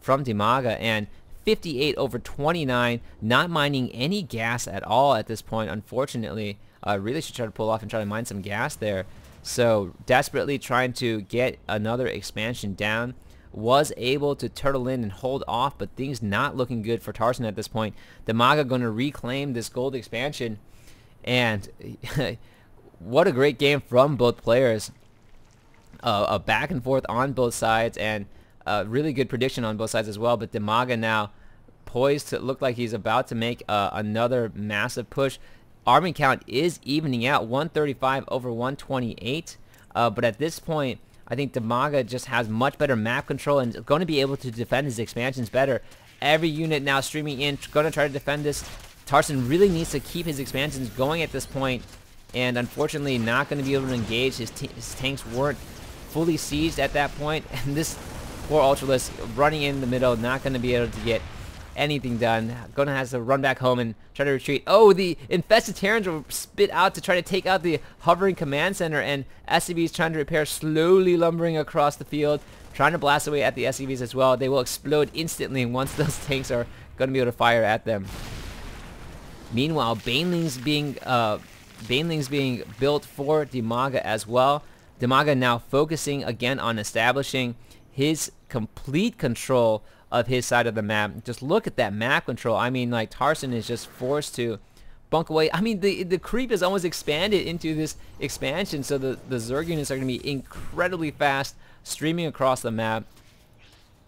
from DIMAGA, and 58 over 29, not mining any gas at all at this point, unfortunately. Really should try to pull off and try to mine some gas there. So desperately trying to get another expansion down. Was able to turtle in and hold off, but things not looking good for Tarson at this point. DIMAGA going to reclaim this gold expansion, and what a great game from both players. A back and forth on both sides, and really good prediction on both sides as well. But DIMAGA now poised to look like he's about to make another massive push. Army count is evening out, 135 over 128, but at this point I think DIMAGA just has much better map control and is going to be able to defend his expansions better. Every unit now streaming in, going to try to defend this. Tarson really needs to keep his expansions going at this point, and unfortunately not going to be able to engage. His tanks weren't fully sieged at that point, and this poor Ultralisk running in the middle, not going to be able to get anything done. Gonna have to run back home and try to retreat. Oh, the infested Terrans will spit out to try to take out the hovering command center, and SCVs trying to repair, slowly lumbering across the field, trying to blast away at the SCVs as well. They will explode instantly once those tanks are gonna be able to fire at them. Meanwhile, banelings being built for DIMAGA as well. DIMAGA now focusing again on establishing his complete control of his side of the map. Just look at that map control. I mean, like, Tarson is just forced to bunk away. I mean, the creep is almost expanded into this expansion, so the Zerg units are going to be incredibly fast, streaming across the map,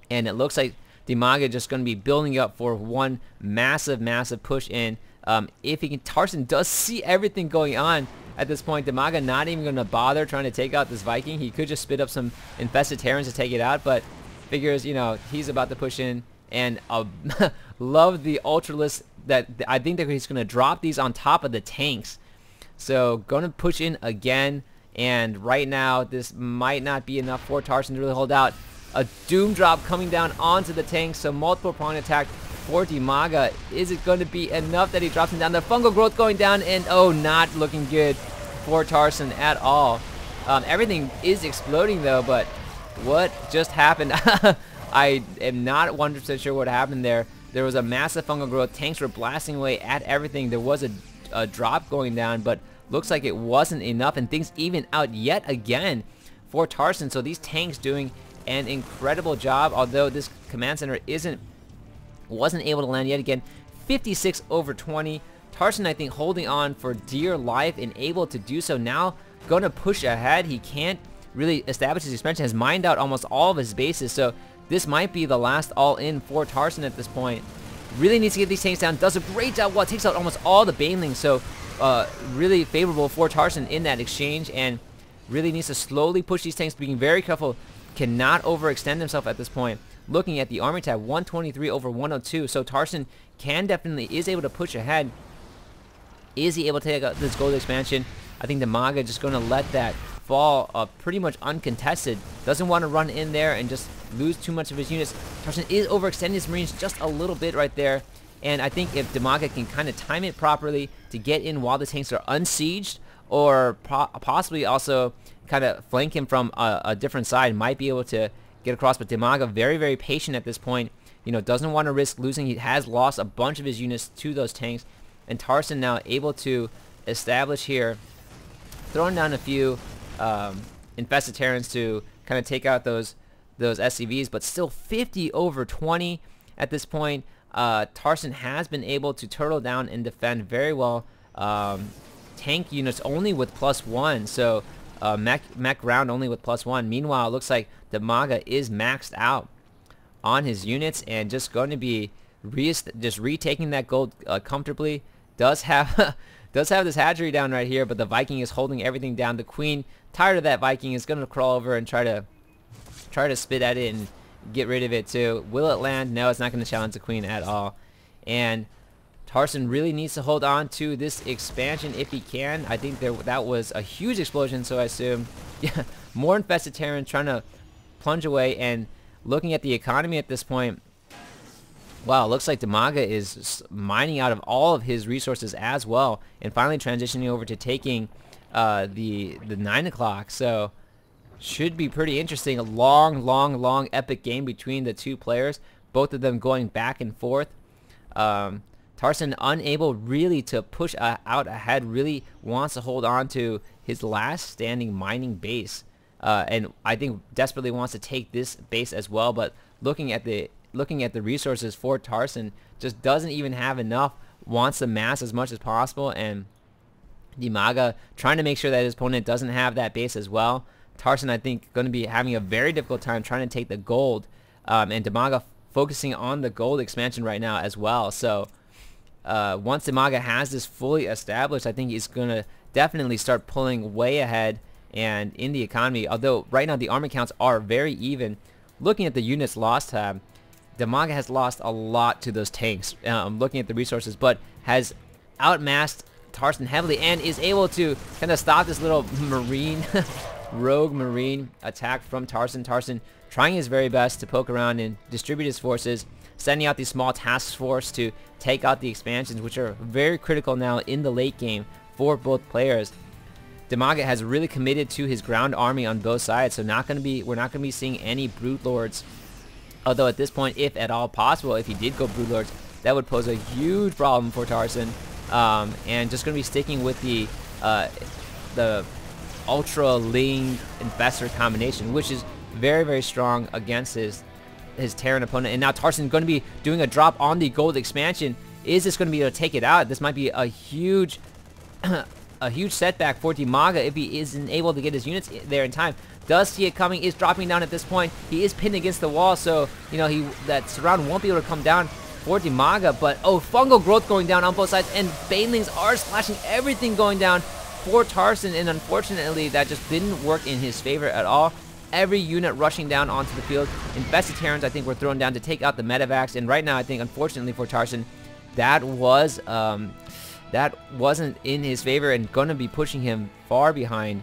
and it looks like DIMAGA just going to be building up for one massive push in. If he can, Tarson does see everything going on at this point. DIMAGA not even going to bother trying to take out this Viking. He could just spit up some infested Terrans to take it out, but figures, you know, he's about to push in, and love the Ultralisk that I think that he's going to drop these on top of the tanks. So going to push in again, and right now this might not be enough for Tarson to really hold out. A Doom drop coming down onto the tanks, so multiple prong attack for DIMAGA. Is it going to be enough that he drops him down? The fungal growth going down, and oh, not looking good for Tarson at all. Everything is exploding though, but what just happened? I am not 100% sure what happened there. There was a massive fungal growth. Tanks were blasting away at everything. There was a drop going down, but looks like it wasn't enough, and things even out yet again for Tarson. So these tanks doing an incredible job, although this command center wasn't able to land yet again. 56 over 20. Tarson, I think, holding on for dear life and able to do so. Now going to push ahead. He can't really establish his expansion, has mined out almost all of his bases, so this might be the last all-in for Tarson at this point. Really needs to get these tanks down, does a great job while it takes out almost all the banelings, so really favorable for Tarson in that exchange, and really needs to slowly push these tanks, being very careful, cannot overextend himself at this point. Looking at the army tab, 123 over 102, so Tarson is able to push ahead. Is he able to take out this gold expansion? I think DIMAGA just going to let that fall pretty much uncontested. Doesn't want to run in there and just lose too much of his units. Tarson is overextending his Marines just a little bit right there, and I think if DIMAGA can kind of time it properly to get in while the tanks are unsieged, or possibly also kind of flank him from a different side, might be able to get across. But DIMAGA very patient at this point, you know, doesn't want to risk losing. He has lost a bunch of his units to those tanks, and Tarson now able to establish here, throwing down a few infested Terrans to kind of take out those SCVs, but still 50 over 20 at this point. Tarson has been able to turtle down and defend very well. Tank units only with +1, so mech round only with +1. Meanwhile, it looks like DIMAGA is maxed out on his units and just going to be just retaking that gold comfortably. Does have this hatchery down right here, but the Viking is holding everything down. The Queen, tired of that Viking, is going to crawl over and try to spit at it and get rid of it too. Will it land? No, it's not going to challenge the Queen at all. And Tarson really needs to hold on to this expansion if he can. I think that was a huge explosion, so I assume. Yeah, more infested Terran trying to plunge away, and looking at the economy at this point, wow, it looks like DIMAGA is mining out of all of his resources as well, and finally transitioning over to taking the 9 o'clock. So should be pretty interesting. A long epic game between the two players. both of them going back and forth. Tarson unable really to push out ahead, really wants to hold on to his last standing mining base, and I think desperately wants to take this base as well. But looking at the resources for Tarson, just doesn't even have enough. Wants to mass as much as possible, and DIMAGA trying to make sure that his opponent doesn't have that base as well. Tarson, I think, going to be having a very difficult time trying to take the gold, and DIMAGA focusing on the gold expansion right now as well. So once DIMAGA has this fully established, I think he's going to definitely start pulling way ahead and in the economy. Although right now the army counts are very even. Looking at the units lost tab, DIMAGA has lost a lot to those tanks. Looking at the resources, but has outmassed Tarson heavily and is able to kind of stop this little marine rogue marine attack from Tarson. Tarson trying his very best to poke around and distribute his forces, sending out these small task force to take out the expansions, which are very critical now in the late game for both players. DIMAGA has really committed to his ground army on both sides, so we're not going to be seeing any Brood Lords. Although at this point, if at all possible, if he did go Brood Lords, that would pose a huge problem for Tarson. And just going to be sticking with the Ultra Ling Infestor combination, which is very, very strong against his Terran opponent. And now Tarson going to be doing a drop on the gold expansion. Is this going to be able to take it out? This might be a huge a huge setback for DIMAGA if he isn't able to get his units there in time. Does see it coming, is dropping down at this point. He is pinned against the wall, so you know that surround won't be able to come down for DIMAGA. But oh, fungal growth going down on both sides, and banelings are splashing, everything going down for Tarson, and unfortunately that just didn't work in his favor at all. Every unit rushing down onto the field. Infested Terrans, I think, were thrown down to take out the medevacs, and right now I think, unfortunately for Tarson, that wasn't in his favor and going to be pushing him far behind.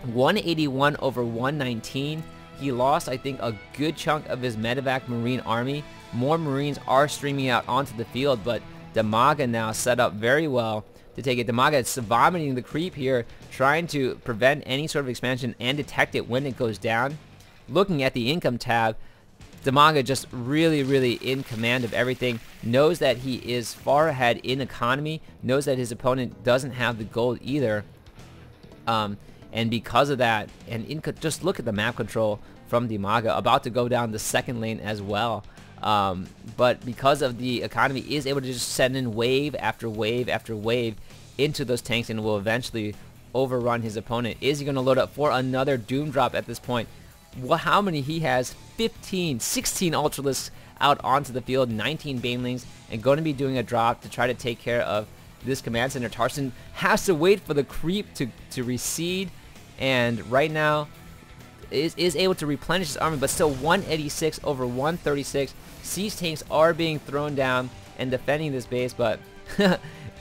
181 over 119. He lost, I think, a good chunk of his medevac marine army. More marines are streaming out onto the field, but DIMAGA now set up very well to take it. DIMAGA is vomiting the creep here, trying to prevent any sort of expansion and detect it when it goes down. Looking at the income tab, DIMAGA just really, really in command of everything. Knows that he is far ahead in economy. Knows that his opponent doesn't have the gold either. And because of that, and just look at the map control from DIMAGA, about to go down the second lane as well. But because of the economy, is able to just send in wave after wave after wave into those tanks and will eventually overrun his opponent. Is he going to load up for another Doom Drop at this point? Well, how many he has? 15, 16 Ultralisks out onto the field, 19 Banelings, and going to be doing a drop to try to take care of this command center. Tarson has to wait for the creep to recede, and right now is able to replenish his army, but still 186 over 136. Siege tanks are being thrown down and defending this base, but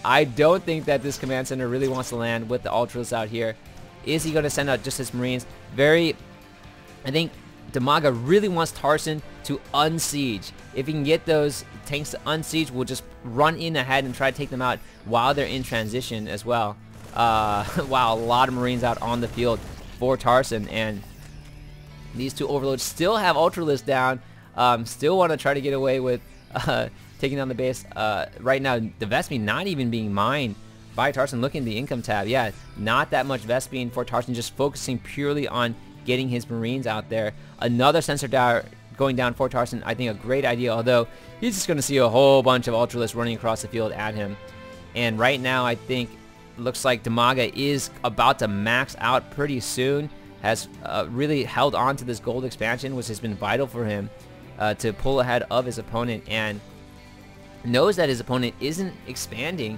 I don't think that this command center really wants to land with the Ultras out here. Is he going to send out just his Marines? I think DIMAGA really wants Tarson to unsiege. If he can get those tanks to unsiege, we'll just run in ahead and try to take them out while they're in transition as well. Wow, a lot of Marines out on the field for Tarson, and these two overlords still have Ultralisks down. Still want to try to get away with taking down the base. Right now, the Vespene not even being mined by Tarson. Look in the income tab. Yeah, not that much Vespene for Tarson, just focusing purely on getting his Marines out there. Another sensor tower going down for Tarson. I think a great idea, although he's just going to see a whole bunch of Ultralisks running across the field at him. And right now, I think looks like DIMAGA is about to max out pretty soon. Has really held on to this gold expansion, which has been vital for him to pull ahead of his opponent, and knows that his opponent isn't expanding,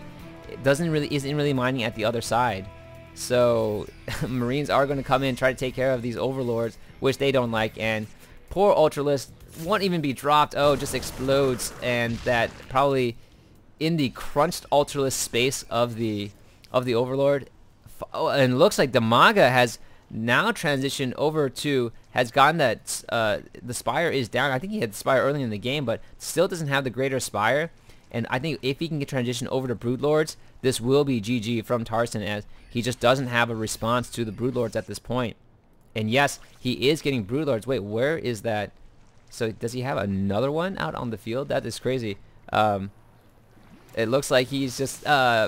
isn't really mining at the other side. So Marines are going to come in and try to take care of these overlords, which they don't like, and poor Ultralist won't even be dropped. Oh, just explodes, and that probably in the crunched Ultralist space of the overlord. Oh, and looks like DIMAGA has now transitioned over to, has gotten that the Spire is down. I think he had the Spire early in the game, but still doesn't have the greater Spire. And I think if he can get transition over to Broodlords, this will be GG from Tarson, as he just doesn't have a response to the Broodlords at this point. And yes, he is getting Broodlords. Wait, where is that? So does he have another one out on the field? That is crazy. It looks like he's just,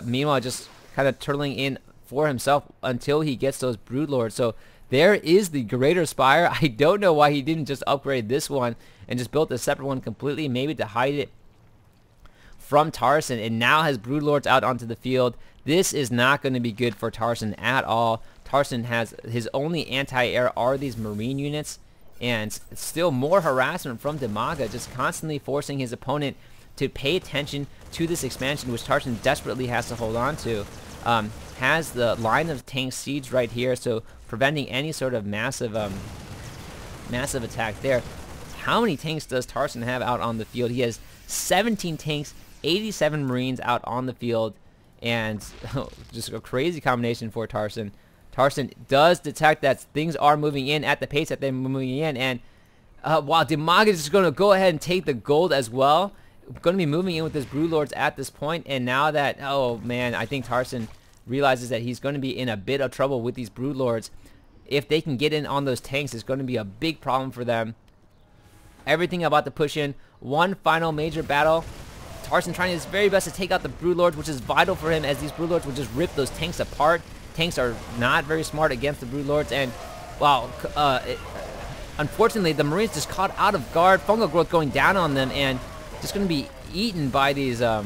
meanwhile, just kind of turtling in for himself until he gets those Broodlords. So there is the Greater Spire. I don't know why he didn't just upgrade this one and just built a separate one completely, maybe to hide it from Tarson, and now has Broodlords out onto the field. This is not going to be good for Tarson at all. Tarson has his only anti-air are these Marine units, and still more harassment from DIMAGA, just constantly forcing his opponent to pay attention to this expansion, which Tarson desperately has to hold on to. Has the line of tank siege right here, so preventing any sort of massive attack there. How many tanks does Tarson have out on the field? He has 17 tanks, 87 Marines out on the field, and just a crazy combination for Tarson. Tarson does detect that things are moving in at the pace that they're moving in, and while DIMAGA is just going to go ahead and take the gold as well, going to be moving in with his Broodlords at this point, and now that, oh man, I think Tarson realizes that he's going to be in a bit of trouble with these Broodlords. If they can get in on those tanks, it's going to be a big problem for them. Everything about to push in. One final major battle. Tarson trying his very best to take out the Broodlords, which is vital for him, as these Broodlords will just rip those tanks apart. Tanks are not very smart against the Broodlords, and wow, unfortunately the Marines just caught out of guard. Fungal growth going down on them, and just going to be eaten by these, I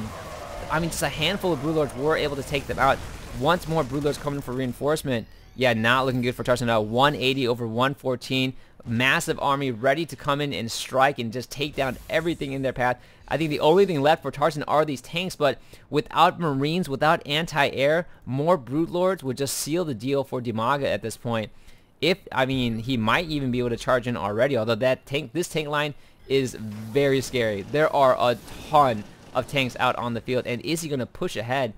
mean, just a handful of Broodlords were able to take them out. Once more Broodlords coming for reinforcement. Yeah, not looking good for Tarson now. 180 over 114. Massive army ready to come in and strike and just take down everything in their path. I think the only thing left for Tarson are these tanks, but without Marines, without anti-air, more Broodlords would just seal the deal for DIMAGA at this point. I mean, he might even be able to charge in already, although this tank line is very scary. There are a ton of tanks out on the field, and is he going to push ahead,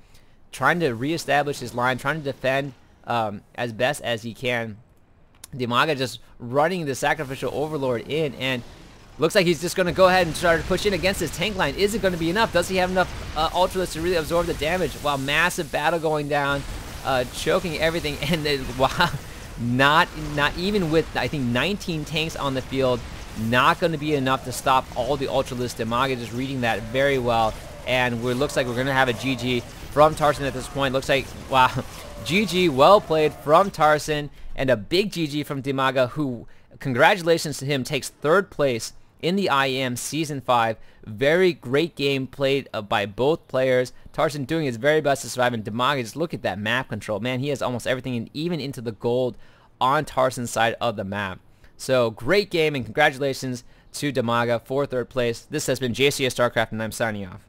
trying to reestablish his line, trying to defend as best as he can? DIMAGA just running the Sacrificial Overlord in, and looks like he's just going to go ahead and start to push in against his tank line. Is it going to be enough? Does he have enough Ultralists to really absorb the damage? Wow, massive battle going down, choking everything, and then, wow, not even with, I think, 19 tanks on the field, not going to be enough to stop all the Ultralists. DIMAGA just reading that very well, and it looks like we're going to have a GG from Tarson at this point. Looks like, wow, GG, well played from Tarson, and a big GG from DIMAGA, who, congratulations to him, takes 3rd place in the IEM Season 5. Very great game played by both players. Tarson doing his very best to survive, and DIMAGA, just look at that map control. Man, he has almost everything, and even into the gold on Tarson's side of the map. So, great game, and congratulations to DIMAGA for 3rd place. This has been JCS StarCraft, and I'm signing off.